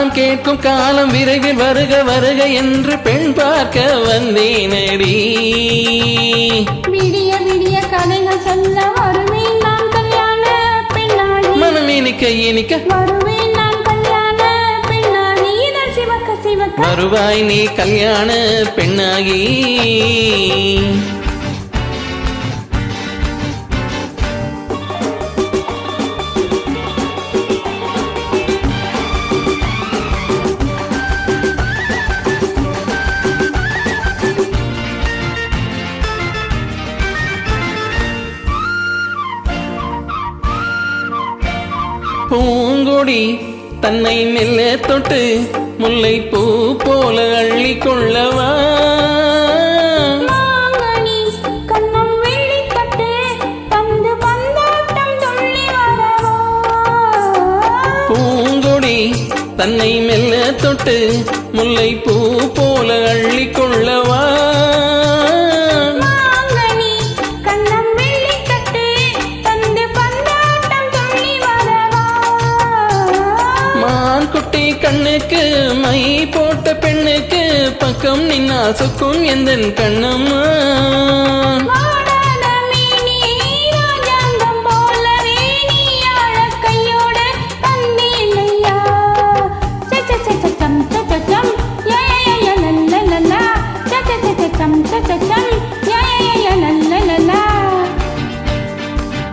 மேளதாளம் கேட்கும் காலம் விரைவில் வருக வருக என்று பெண் பார்க்க வந்தேனடி. விடிய விடிய கதைகள் சொல்ல வருவேன் நான் கல்யாண பெண்ணாகி. மனம் இனிக்க இனிக்க வருவேன் நான் கல்யாண பெண்ணாகி. இதழ் சிவக்க சிவக்க வருவாய் நீ கல்யாண பெண்ணாகி. பூங்கொடி தன்னை மெல்ல தொட்டு முல்லை பூ போல அள்ளி கொள்ளவா. மாங்கனி கண்ணம் வெள்ளி தட்டு தந்து பந்தாட்டம் துள்ளி வரவா. பூங்கொடி தன்னை மெல்ல தொட்டு முல்லை பூ போல அள்ளி கொள்ளவா. குட்டி கண்ணுக்கு மை போட்ட பெண்ணுக்கு பக்கம் நின்னா சுக்கும் எந்தன் கண்ணம்மா.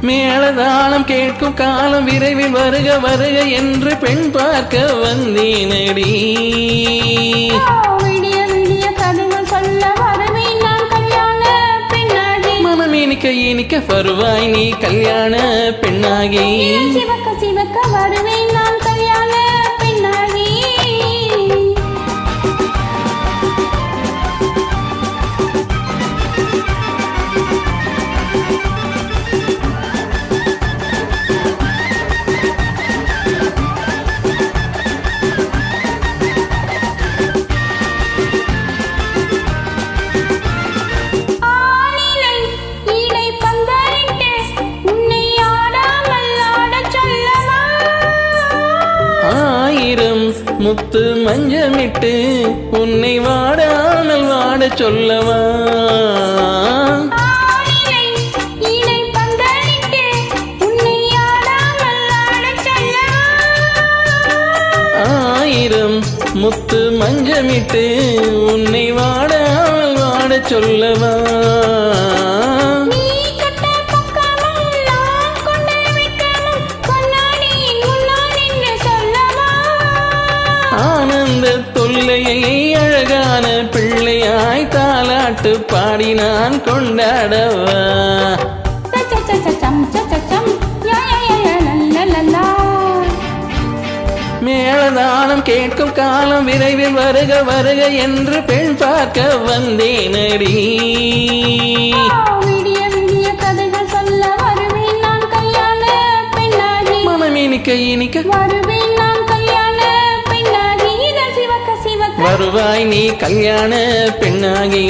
மேளதாளம் கேட்கும் காலம் விரைவில் வருக வருக என்று பெண் பார்க்க வந்தேனடி. விடிய விடிய கதைகள் சொல்ல வருவேன் நான் கல்யாண பெண்ணாகி. மனம் இனிக்க இனிக்க வருவாய் நீ கல்யாண பெண்ணாகி. சிவக்க சிவக்க வருவேன் நான் கல்யாண பெண்ணாகி. முத்து மஞ்சமிட்டு உன்னை வாடாமல் வாட சொல்லவா. ஆயிரம் முத்து மஞ்சமிட்டு உன்னை வாடாமல் வாட சொல்லவா. ஆனந்த தொல்லையை அழகான பிள்ளையாய் தாலாட்டு பாடி நான் கொண்டாடவா. மேளதாளம் கேட்கும் காலம் விரைவில் வருக வருக என்று பெண் பார்க்க வந்தேனடி. விடிய விடிய கதைகள் சொல்ல வருவேன் நான் கல்யாண பெண்ணாகி. மனம் இனிக்க இனிக்க வருவேன் நான் கல்யாண பெண்ணாகி. இதழ் சிவக்க சிவக்க வருவாய் நீ கல்யாண பெண்ணாகி.